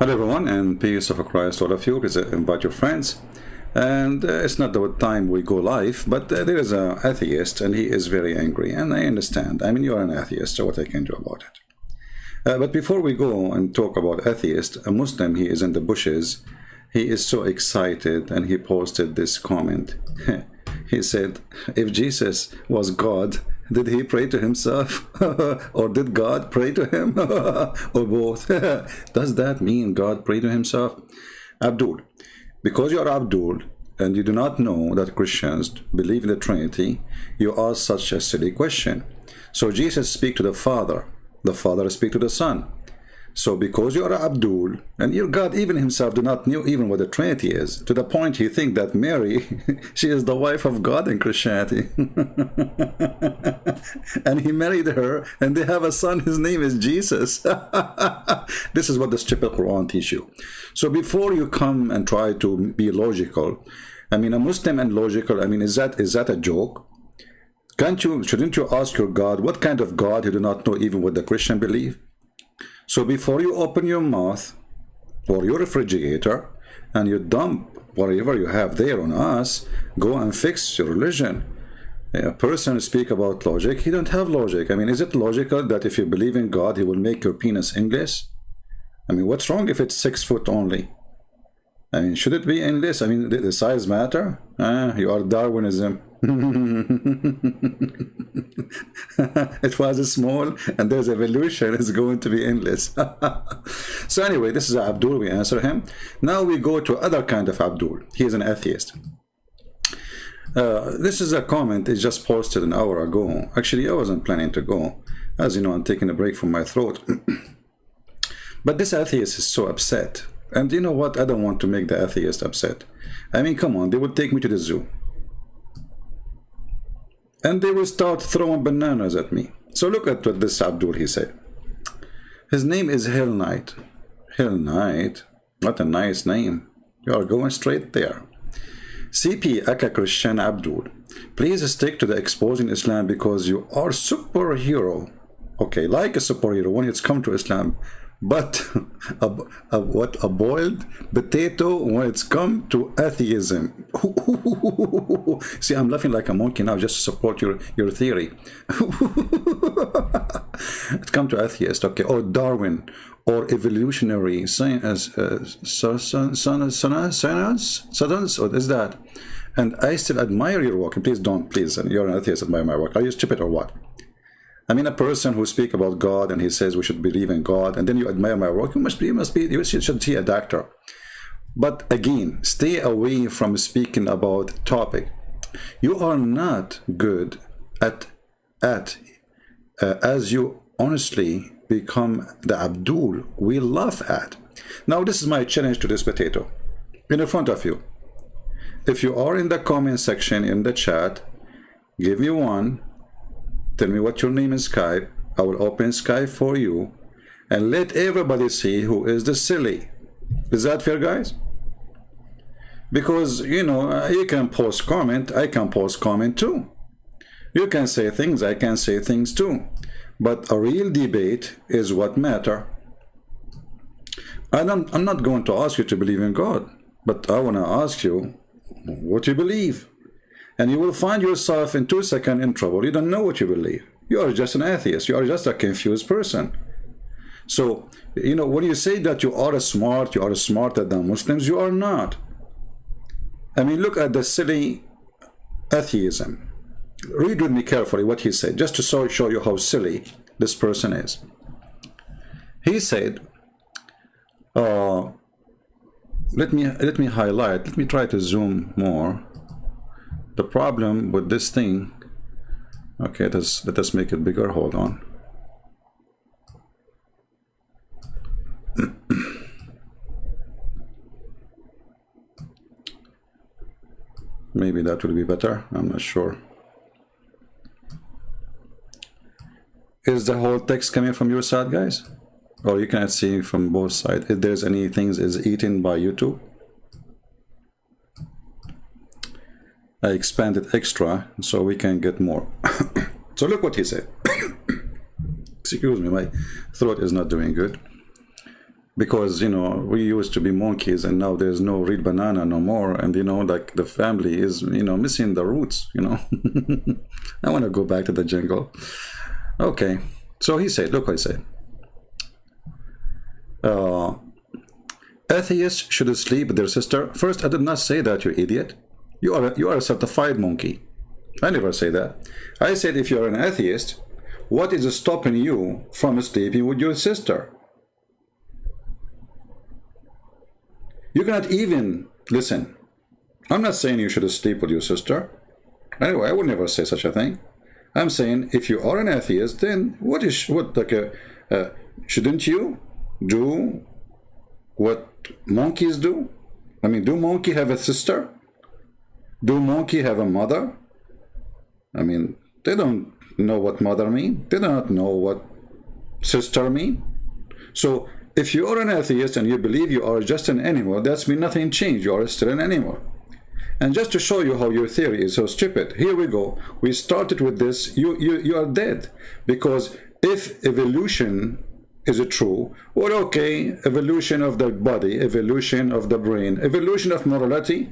Hello everyone, and peace of Christ all of you. Please invite your friends. And it's not the time we go live, but there is an atheist and he is very angry, and I understand. I mean, you are an atheist, so what I can do about it. But before we go and talk about atheist, a Muslim, he is in the bushes. He is so excited, and he posted this comment. He said, if Jesus was God, did he pray to himself? Or did God pray to him? Or both? Does that mean God prayed to himself? Abdul, because you are Abdul and you do not know that Christians believe in the Trinity, you ask such a silly question. So Jesus speaks to the Father speaks to the Son. So because you are Abdul, and your God even himself do not know even what the Trinity is, to the point you think that Mary, she is the wife of God in Christianity. And he married her, and they have a son, his name is Jesus. This is what the stupid Quran teach you. So before you come and try to be logical, I mean, a Muslim and logical, I mean, is that a joke? Shouldn't you ask your God, what kind of God you do not know even what the Christian believe? So before you open your mouth or your refrigerator and you dump whatever you have there on us, go and fix your religion. A person speak about logic, he don't have logic. I mean, is it logical that if you believe in God, he will make your penis endless? I mean, what's wrong if it's 6 foot only? I mean, should it be endless? I mean, the size matter? You are Darwinism. It was small, and there's evolution is going to be endless. So anyway, this is Abdul, we answer him. Now we go to other kind of Abdul. He is an atheist. This is a comment he just posted an hour ago. Actually, I wasn't planning to go. As you know, I'm taking a break from my throat. But this atheist is so upset. And you know what? I don't want to make the atheist upset. I mean, come on, they would take me to the zoo. And they will start throwing bananas at me. So look at what this Abdul, he said. His name is Hell Knight. Hell Knight? What a nice name. You are going straight there. CP Aka Christian Abdul. Please stick to the exposing Islam because you are superhero. Okay, like a superhero when it's come to Islam. But a boiled potato when it's come to atheism. See, I'm laughing like a monkey now just to support your theory. It's come to atheist, okay, or Darwin, or evolutionary science, science, what is that? And I still admire your work. Please don't, please, you're an atheist, admire my work. Are you stupid or what? I mean, a person who speaks about God and he says we should believe in God, and then you admire my work, you should see a doctor. But again, stay away from speaking about topic. You are not good as you honestly become the Abdul we laugh at. Now, this is my challenge to this potato in front of you. If you are in the comment section in the chat, give me one. Tell me what your name is Skype. I will open Skype for you and let everybody see who is the silly. Is that fair, guys? Because, you know, you can post comment, I can post comment too. You can say things, I can say things too. But a real debate is what matter. I'm not going to ask you to believe in God, but I want to ask you what you believe. And you will find yourself in 2 seconds in trouble. You don't know what you believe. You are just an atheist. You are just a confused person. So, you know, when you say that you are smarter than Muslims, you are not. I mean, look at the silly atheism. Read with me carefully what he said, just to show you how silly this person is. He said, let me highlight, let me try to zoom more. The problem with this thing, okay, let us make it bigger. Hold on. Maybe that will be better. I'm not sure. Is the whole text coming from your side, guys? Or you cannot see from both sides? If there's any things is eaten by YouTube? I expanded extra so we can get more. So look what he said. Excuse me, my throat is not doing good. because, you know, we used to be monkeys and now there's no real banana no more, and, you know, like the family is, you know, missing the roots, you know. I want to go back to the jungle. Okay, so he said, look what he said. Atheists should sleep with their sister. First, I did not say that, you idiot. You are a certified monkey. I never say that. I said if you're an atheist, what is stopping you from sleeping with your sister? You cannot even listen. I'm not saying you should sleep with your sister. Anyway, I would never say such a thing. I'm saying if you are an atheist, then shouldn't you do what monkeys do? I mean, do monkey have a sister? Do monkey have a mother? I mean, they don't know what mother mean. They do not know what sister mean. So if you are an atheist and you believe you are just an animal, that's mean nothing changed. You are still an animal. And just to show you how your theory is so stupid, here we go. We started with this. You are dead. Because if evolution is true, well, okay, evolution of the body, evolution of the brain, evolution of morality.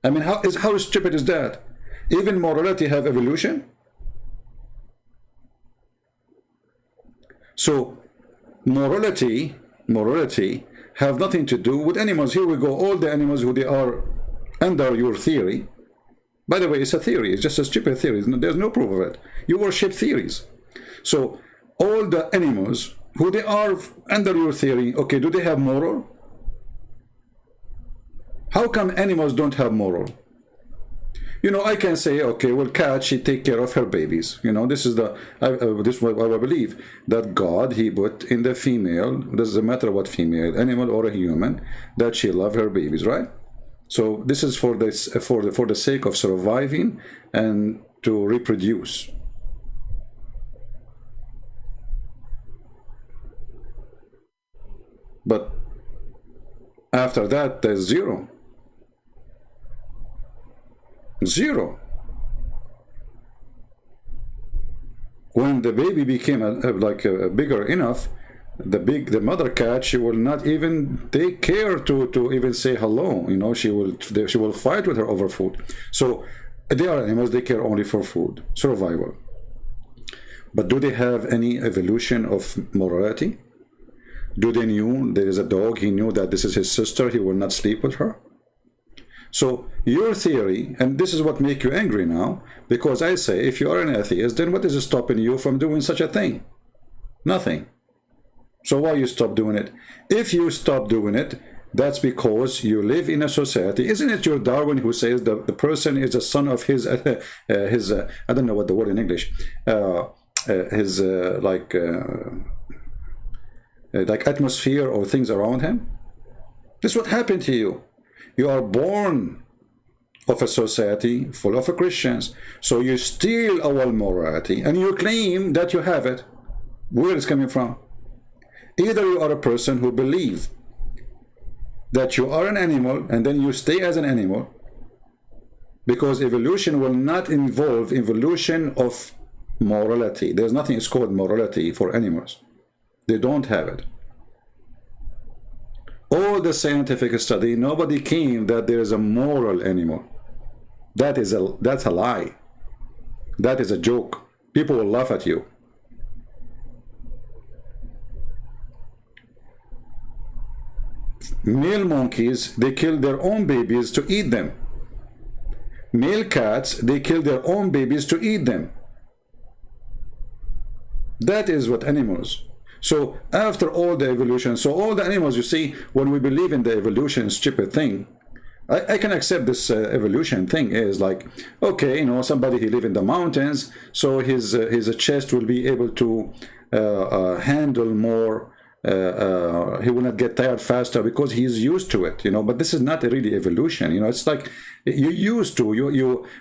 I mean, how stupid is that? Even morality have evolution? So morality have nothing to do with animals. Here we go, all the animals who they are under your theory. By the way, it's a theory, it's just a stupid theory. There's no proof of it. You worship theories. So all the animals who they are under your theory, okay, do they have moral? How come animals don't have moral? You know, I can say, okay, well, cat, she take care of her babies. You know, this is what I believe, that God, he put in the female, doesn't matter what female, animal or a human, that she love her babies, right? So this is for the sake of surviving and to reproduce. But after that, there's zero. Zero. When the baby became bigger enough, the mother cat, she will not even take care to even say hello. You know, she will fight with her over food. So they are animals. They care only for food, survival. But do they have any evolution of morality? Do they knew there is a dog? He knew that this is his sister. He will not sleep with her. So your theory, and this is what makes you angry now, because I say if you are an atheist, then what is stopping you from doing such a thing? Nothing. So why you stop doing it? If you stop doing it, that's because you live in a society. Isn't it your Darwin who says that the person is the son of his I don't know what the word in English, like atmosphere or things around him? This is what happened to you. You are born of a society full of Christians. So you steal our morality and you claim that you have it. Where is it coming from? Either you are a person who believes that you are an animal and then you stay as an animal, because evolution will not involve evolution of morality. There's nothing is called morality for animals. They don't have it. All the scientific study, nobody came that there is a moral animal. That's a lie. That is a joke. People will laugh at you. Male monkeys, they kill their own babies to eat them. Male cats, they kill their own babies to eat them. That is what animals. So after all the evolution, so all the animals, you see, when we believe in the evolution stupid thing, I can accept this evolution thing is like, okay, you know, somebody he live in the mountains, so his chest will be able to handle more. He will not get tired faster because he is used to it, you know. But this is not really evolution, you know. It's like you used to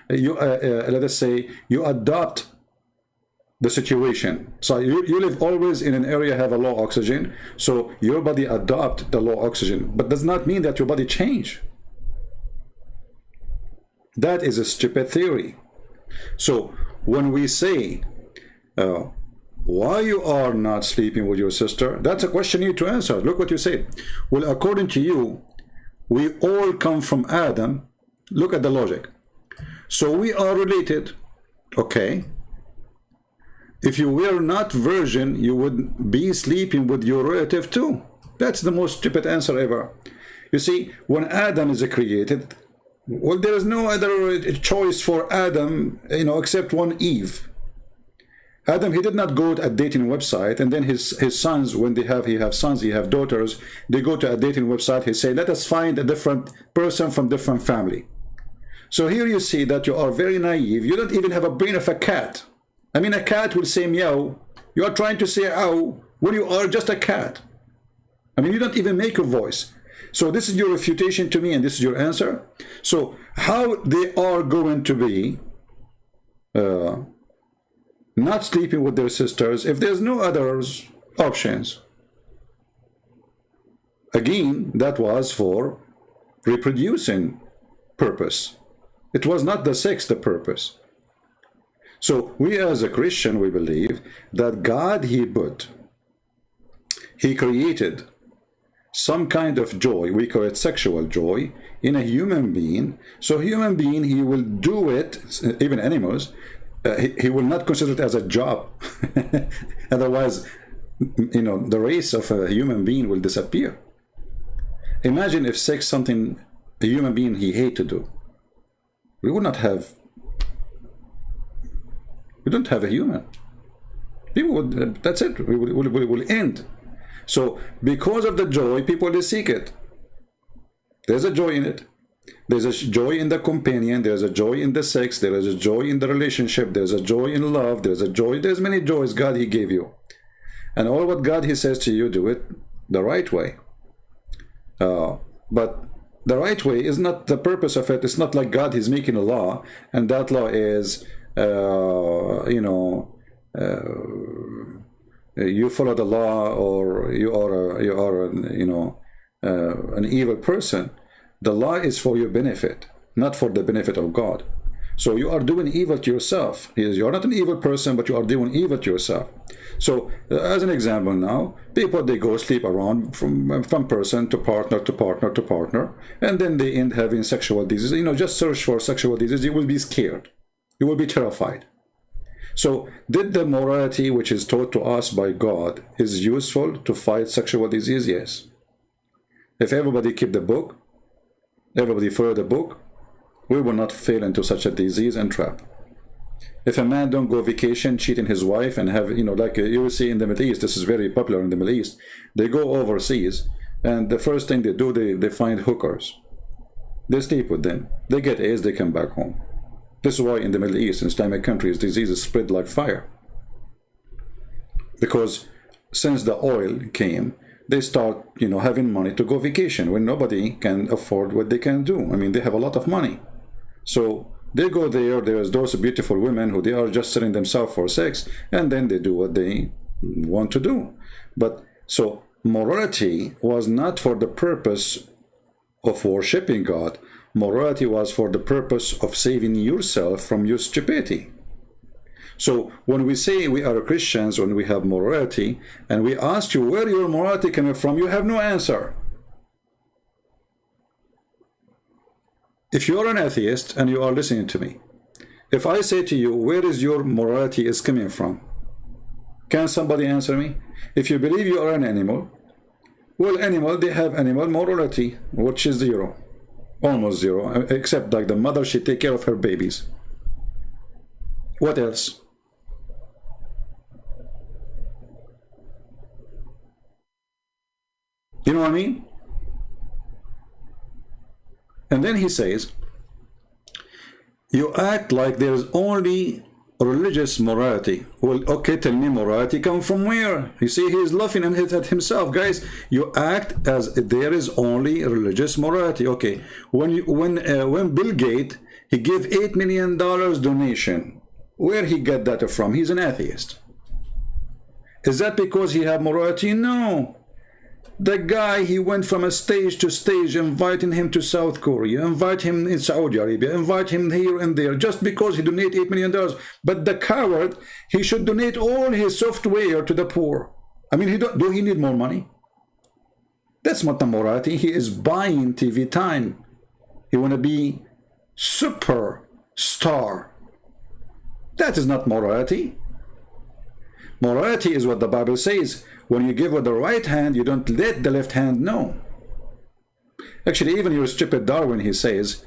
let us say you adopt the situation. So you live always in an area have a low oxygen, so your body adopt the low oxygen, but does not mean that your body change. That is a stupid theory. So when we say why you are not sleeping with your sister? That's a question you need to answer. Look what you say. Well, according to you, we all come from Adam. Look at the logic. So we are related. Okay. If you were not virgin, you would be sleeping with your relative too. That's the most stupid answer ever. You see, when Adam is created, well, there is no other choice for Adam, except one Eve. Adam, he did not go to a dating website, and then his sons, when he have sons, he have daughters, they go to a dating website, he say, let us find a different person from different family. So here you see that you are very naive. You don't even have a brain of a cat. I mean, a cat will say meow. You are trying to say ow when you are just a cat. I mean, you don't even make a voice. So this is your refutation to me, and this is your answer. So how they are going to be not sleeping with their sisters if there's no other options? Again, that was for reproducing purpose. It was not the sex the purpose. So we as a Christian, we believe that God, he created some kind of joy, we call it sexual joy, in a human being. So human being, he will do it, even animals, he will not consider it as a job. Otherwise, the race of a human being will disappear. Imagine if sex something a human being he hate to do. We would not have, we don't have a human. People would, that's it, we will end. So because of the joy, people they seek it. There's a joy in it. There's a joy in the companion, there's a joy in the sex, there is a joy in the relationship, there's a joy in love, there's a joy, there's many joys God he gave you. And all what God he says to you, do it the right way. But the right way is not the purpose of it. It's not like God is making a law, and that law is, you follow the law, or you are an evil person. The law is for your benefit, not for the benefit of God. So you are doing evil to yourself. You are not an evil person, but you are doing evil to yourself. So as an example now, people, they go sleep around from person to partner to partner to partner, and then they end having sexual disease. Just search for sexual disease. You will be scared. You will be terrified. So did the morality which is taught to us by God is useful to fight sexual disease? Yes. If everybody keep the book, everybody follow the book, we will not fail into such a disease and trap. If a man don't go vacation, cheating his wife, and have, like you will see in the Middle East, this is very popular in the Middle East, they go overseas, and the first thing they do, they find hookers. They sleep with them. They get AIDS, they come back home. This is why in the Middle East, in Islamic countries, diseases spread like fire. Because since the oil came, they start, having money to go vacation when nobody can afford what they can do. I mean, they have a lot of money. So they go there, there's those beautiful women who they are just selling themselves for sex, and then they do what they want to do. But so morality was not for the purpose of worshiping God. Morality was for the purpose of saving yourself from your stupidity. So when we say we are Christians, when we have morality, and we ask you where your morality coming from, you have no answer. If you are an atheist and you are listening to me, if I say to you, where is your morality is coming from? Can somebody answer me? If you believe you are an animal, well, animal, they have animal morality, which is zero. Almost zero, except like the mother, she take care of her babies. What else? You know what I mean? And then he says, you act like there's only religious morality. Well, okay, tell me, morality come from where? You see, he's laughing at himself. Guys, you act as there is only religious morality. Okay, when Bill Gates, he gave $8 million donation, where he got that from? He's an atheist. Is that because he have morality? No. The guy, he went from a stage to stage, inviting him to South Korea, invite him in Saudi Arabia, invite him here and there, just because he donated $8 million. But the coward, he should donate all his software to the poor. I mean, do he need more money? That's not the morality. He is buying TV time. He want to be superstar. That is not morality. Morality is what the Bible says. When you give with the right hand, you don't let the left hand know. Actually, even your stupid Darwin, he says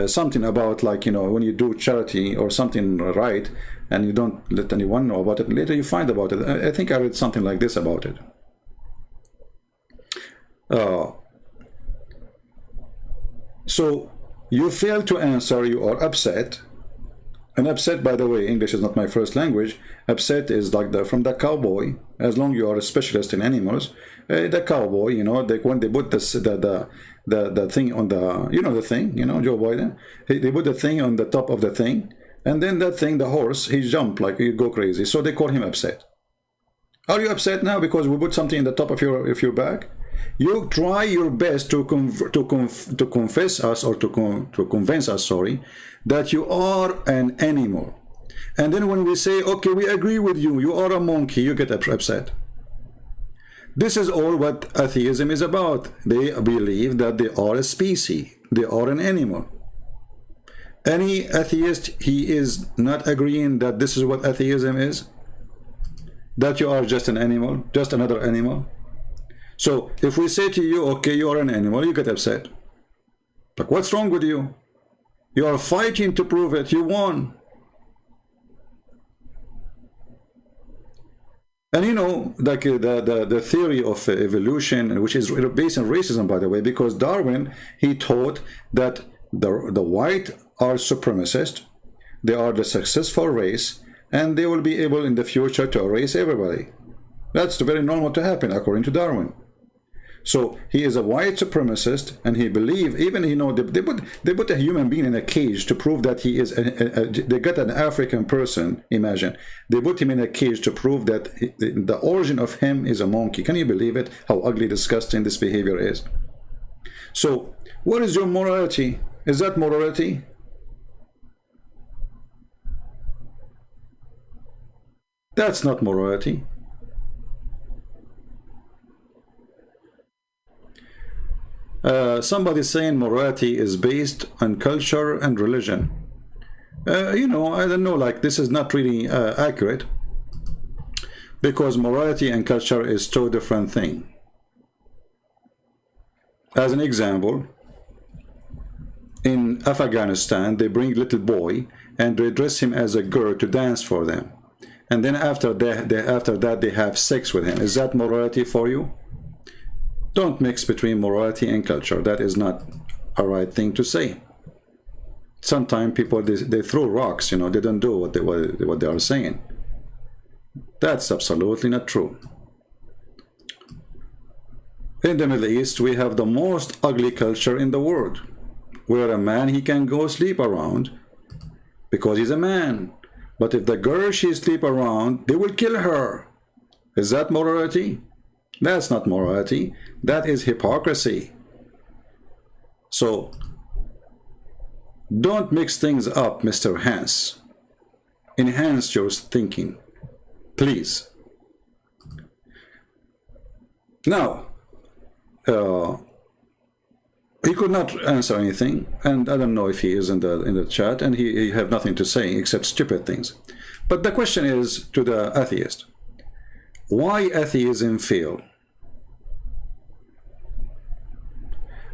something about, like, you know, when you do charity or something right, and you don't let anyone know about it, later you find about it. I think I read something like this about it. So you fail to answer, you are upset. And upset, by the way, English is not my first language. Upset is like from the cowboy. As long as you are a specialist in animals, the cowboy, you know, when they put the thing on the, you know, the thing, you know, Joe Biden, they put the thing on the top of the thing, and then that thing, the horse, he jump like you go crazy. So they call him upset. Are you upset now because we put something in the top of your back? You try your best to confess us, or to convince us, sorry, that you are an animal. And then when we say, okay, we agree with you, you are a monkey, you get upset. This is all what atheism is about. They believe that they are a species, they are an animal. Any atheist, he is not agreeing that this is what atheism is, that you are just an animal, just another animal. So if we say to you, okay, you are an animal, you get upset. Like, what's wrong with you? You are fighting to prove it. You won. And you know, like the theory of evolution, which is based on racism, by the way, because Darwin, he taught that the white are supremacist, they are the successful race, and they will be able in the future to erase everybody. That's very normal to happen, according to Darwin. So he is a white supremacist, and he believes, even, you know, they put a human being in a cage to prove that he is they got an African person, imagine, they put him in a cage to prove that the origin of him is a monkey. Can you believe it, how ugly, disgusting this behavior is? So what is your morality? Is that morality? That's not morality. Somebody saying morality is based on culture and religion. You know, I don't know, like, this is not really accurate, because morality and culture is two different things. As an example, in Afghanistan, they bring little boy and they dress him as a girl to dance for them, and then after that they have sex with him. Is that morality for you? Don't mix between morality and culture. That is not a right thing to say. Sometimes people, they throw rocks, you know, they don't do what they are saying. That's absolutely not true. In the Middle East, we have the most ugly culture in the world, where a man, he can go sleep around because he's a man. But if the girl, she sleep around, they will kill her. Is that morality? That's not morality. That is hypocrisy. So don't mix things up, Mr. Hans. Enhance your thinking, please. Now, he could not answer anything, and I don't know if he is in the chat, and he have nothing to say except stupid things. But the question is to the atheist: why atheism fail?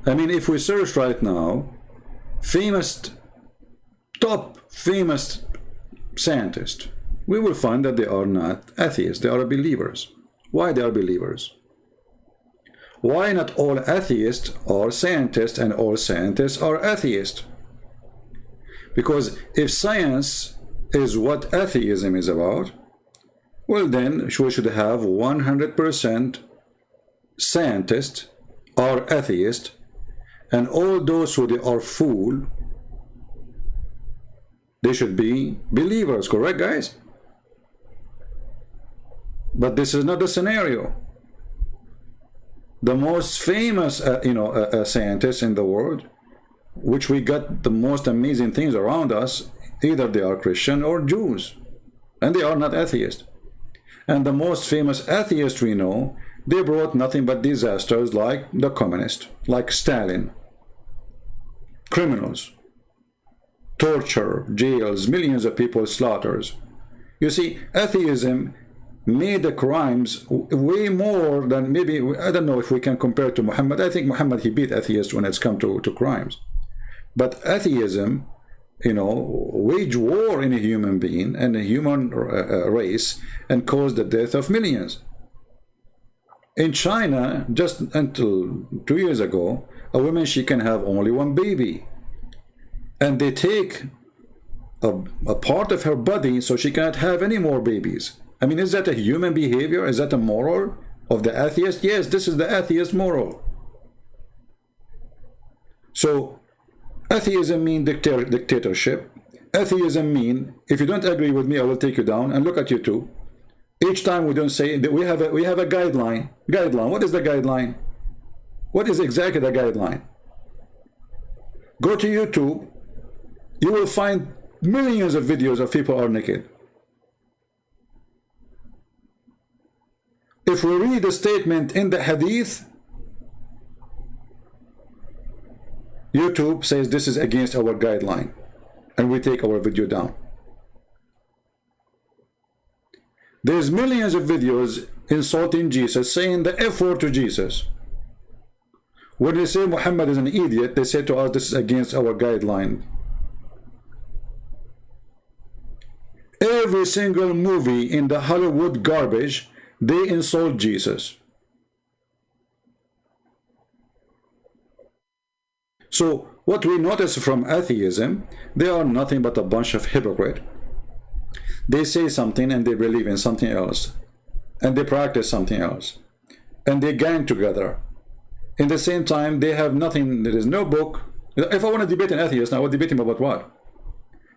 I mean, if we search right now, top famous scientists, we will find that they are not atheists, they are believers. Why they are believers? Why not all atheists are scientists and all scientists are atheists? Because if science is what atheism is about, well then we should have 100% scientists are atheists, and all those who are fool, they should be believers, correct, guys? But this is not the scenario. the most famous, scientists in the world, which we got the most amazing things around us, either they are Christian or Jews, and they are not atheists. And the most famous atheists we know, they brought nothing but disasters, like the communists, like Stalin, criminals, torture, jails, millions of people slaughters. You see, atheism made the crimes way more than, maybe, I don't know if we can compare to Muhammad. I think Muhammad, he beat atheists when it's come to crimes. But atheism, wage war in a human being and a human race, and caused the death of millions. In China, just until 2 years ago, a woman, she can have only one baby. And they take a part of her body so she cannot have any more babies. I mean, is that a human behavior? Is that a moral of the atheist? Yes, this is the atheist moral. So, atheism means dictatorship. Atheism means, if you don't agree with me, I will take you down. And look at YouTube. Each time we don't say that we have a guideline. Guideline. What is the guideline? What is exactly the guideline? Go to YouTube. You will find millions of videos of people are naked. If we read the statement in the Hadith, YouTube says this is against our guideline, and we take our video down. There's millions of videos insulting Jesus, saying the F word to Jesus. When they say Muhammad is an idiot, they say to us this is against our guideline. Every single movie in the Hollywood garbage, they insult Jesus. So what we notice from atheism, they are nothing but a bunch of hypocrites. They say something and they believe in something else, and they practice something else, and they gang together. In the same time, they have nothing. There is no book. If I want to debate an atheist, I will debate him about what?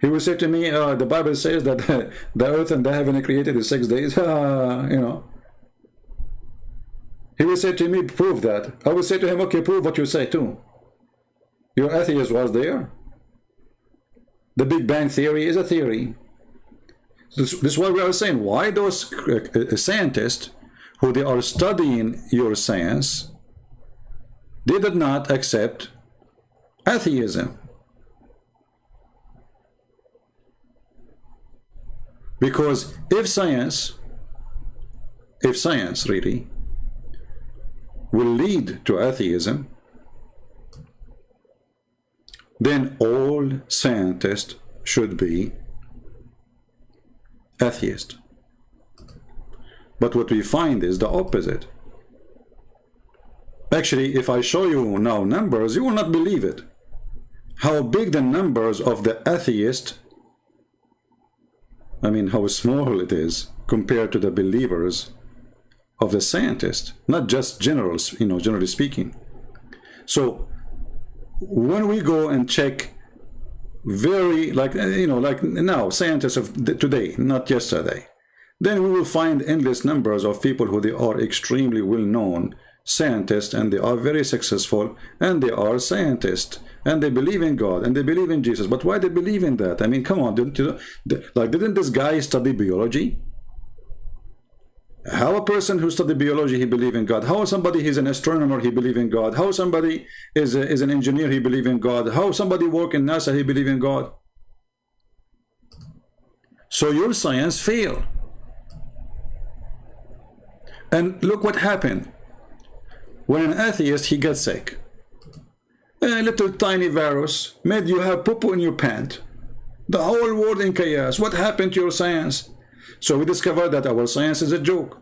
He will say to me, the Bible says that the earth and the heaven are created in 6 days. He will say to me, prove that. I will say to him, okay, prove what you say too. Your atheist was there. The Big Bang Theory is a theory. This is what we are saying. Why those scientists who they are studying your science, they did not accept atheism? Because if science really will lead to atheism, then all scientists should be atheist. But what we find is the opposite. Actually, if I show you now numbers, you will not believe it. How big the numbers of the atheist, I mean how small it is compared to the believers of the scientist, not just generals, generally speaking. So when we go and check very, like now, scientists of today, not yesterday, then we will find endless numbers of people who they are extremely well-known scientists, and they are very successful, and they are scientists, and they believe in God, and they believe in Jesus. But why they believe in that? I mean, come on, didn't this guy study biology? How a person who studied biology, he believe in God? How somebody is an astronomer, he believe in God? How somebody is an engineer, he believe in God? How somebody work in NASA, he believe in God? So your science failed. And look what happened. When an atheist, he gets sick, a little tiny virus made you have poo-poo in your pant. The whole world in chaos. What happened to your science? So we discovered that our science is a joke.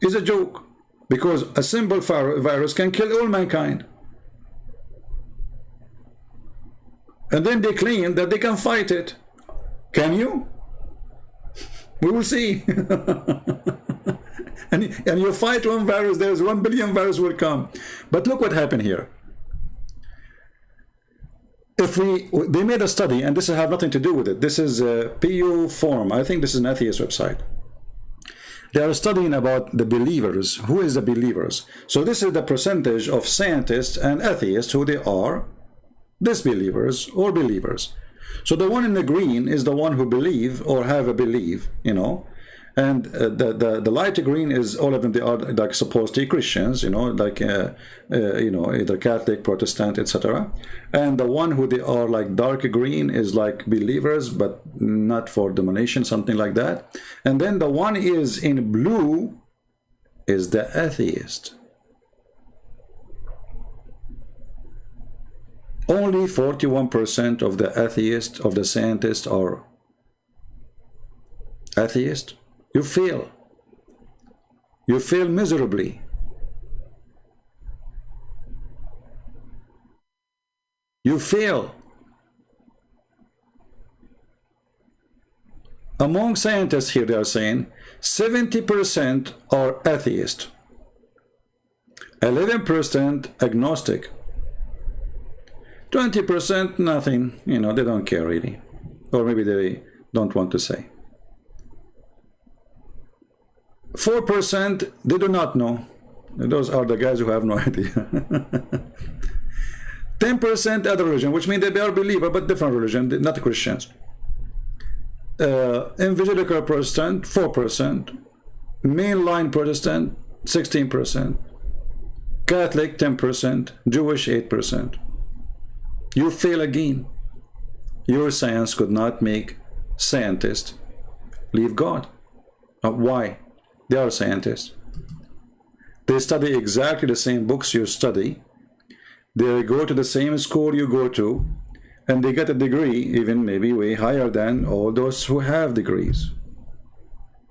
It's a joke. Because a simple virus can kill all mankind. And then they claim that they can fight it. Can you? We will see. and you fight one virus, there's 1 billion virus will come. But look what happened here. They made a study, and this has nothing to do with it. This is PU Forum. I think this is an atheist website. They are studying about the believers. Who is the believers? So this is the percentage of scientists and atheists who they are disbelievers or believers. So the one in the green is the one who believe or have a belief, you know, and the light green is all of them. They are like supposedly Christians, you know, like you know, either Catholic, Protestant, etc. And the one who they are like dark green is like believers, but not for domination, something like that. And then the one is in blue is the atheist. Only 41% of the atheists, of the scientists, are atheists. You fail. You fail miserably. You fail. Among scientists here, they are saying 70% are atheist, 11% agnostic, 20% nothing, you know, they don't care really, or maybe they don't want to say. 4% they do not know. Those are the guys who have no idea. 10% other religion, which means they are believer but different religion, not Christians. Evangelical Protestant 4%, mainline Protestant 16%, Catholic 10%, Jewish 8%. You fail again. Your science could not make scientists leave God. Why? They are scientists. They study exactly the same books you study. They go to the same school you go to, and they get a degree, even maybe way higher than all those who have degrees.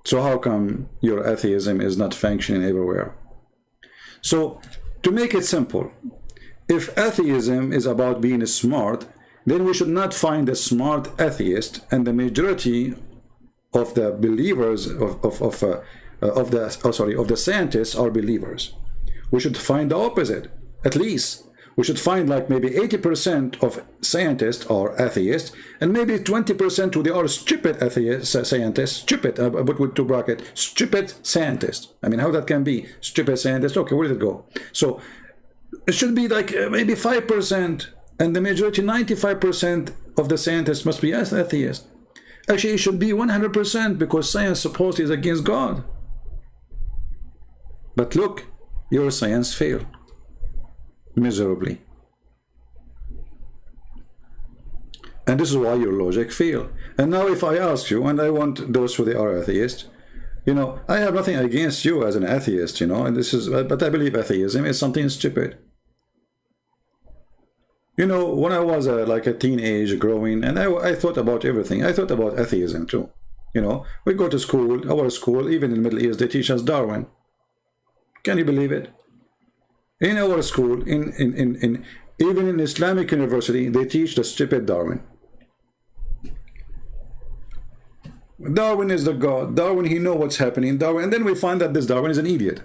So how come your atheism is not functioning everywhere? So, to make it simple, if atheism is about being smart, then we should not find a smart atheist, and the majority of the believers of the scientists are believers. We should find the opposite. At least we should find like maybe 80% of scientists are atheists, and maybe 20% who they are stupid atheists, scientists, stupid, but with two brackets, stupid scientists. I mean, how that can be? Stupid scientists. Okay, where did it go? So it should be like maybe 5%, and the majority, 95% of the scientists must be atheists. Actually, it should be 100%, because science supposedly is against God. But look, your science failed miserably. And this is why your logic failed. And now if I ask you, and I want those who they are atheists, you know, I have nothing against you as an atheist, you know, and this is, but I believe atheism is something stupid. You know, when I was like a teenage growing, and I thought about everything. I thought about atheism too. You know, we go to school, our school, even in the Middle East, they teach us Darwin. Can you believe it? In our school, even in Islamic university, they teach the stupid Darwin. Darwin is the God. Darwin, he knows what's happening. Darwin, and then we find that this Darwin is an idiot.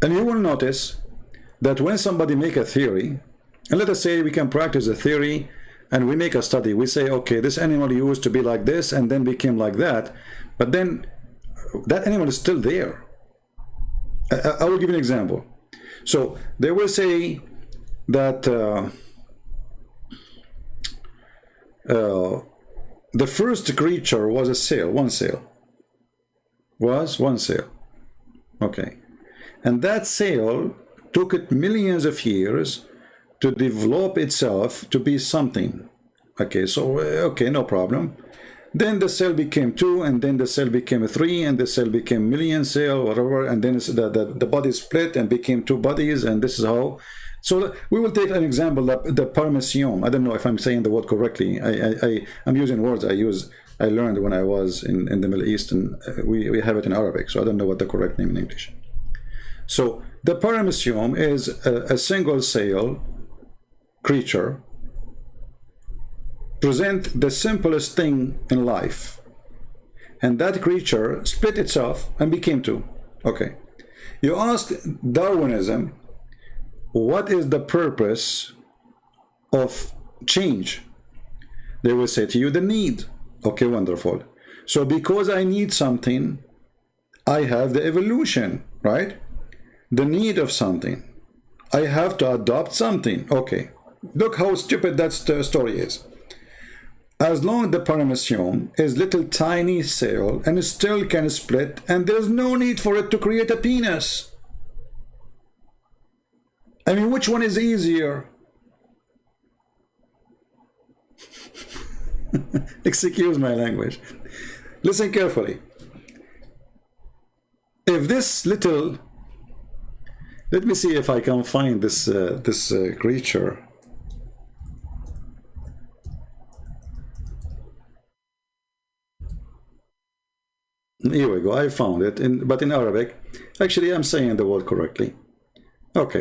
And you will notice that when somebody make a theory, and let us say we can practice a theory, and we make a study, we say, okay, this animal used to be like this and then became like that, but then that animal is still there. I will give you an example. So they will say that the first creature was a sail, one sail. Was one sail. Okay. And that sail took it millions of years to develop itself to be something. Okay, so, okay, no problem. Then the cell became 2, and then the cell became 3, and the cell became million cell, whatever, and then the body split and became 2 bodies, and this is how. So we will take an example, the paramecium. I don't know if I'm saying the word correctly. I'm using words I learned when I was in the Middle East, and we have it in Arabic, so I don't know what the correct name in English. So the paramecium is a single cell creature, present the simplest thing in life, and that creature split itself and became 2. Okay, you ask Darwinism, what is the purpose of change. They will say to you the need. Okay, wonderful. So because I need something, I have the evolution, right? The need of something. I have to adopt something. Okay. Look how stupid that story is. As long as the paramecium is little tiny cell and still can split, and there's no need for it to create a penis. I mean, which one is easier? Excuse my language. Listen carefully. If this little, let me see if I can find this creature. Here we go. I found it, but in Arabic. Actually, I'm saying the word correctly. Okay.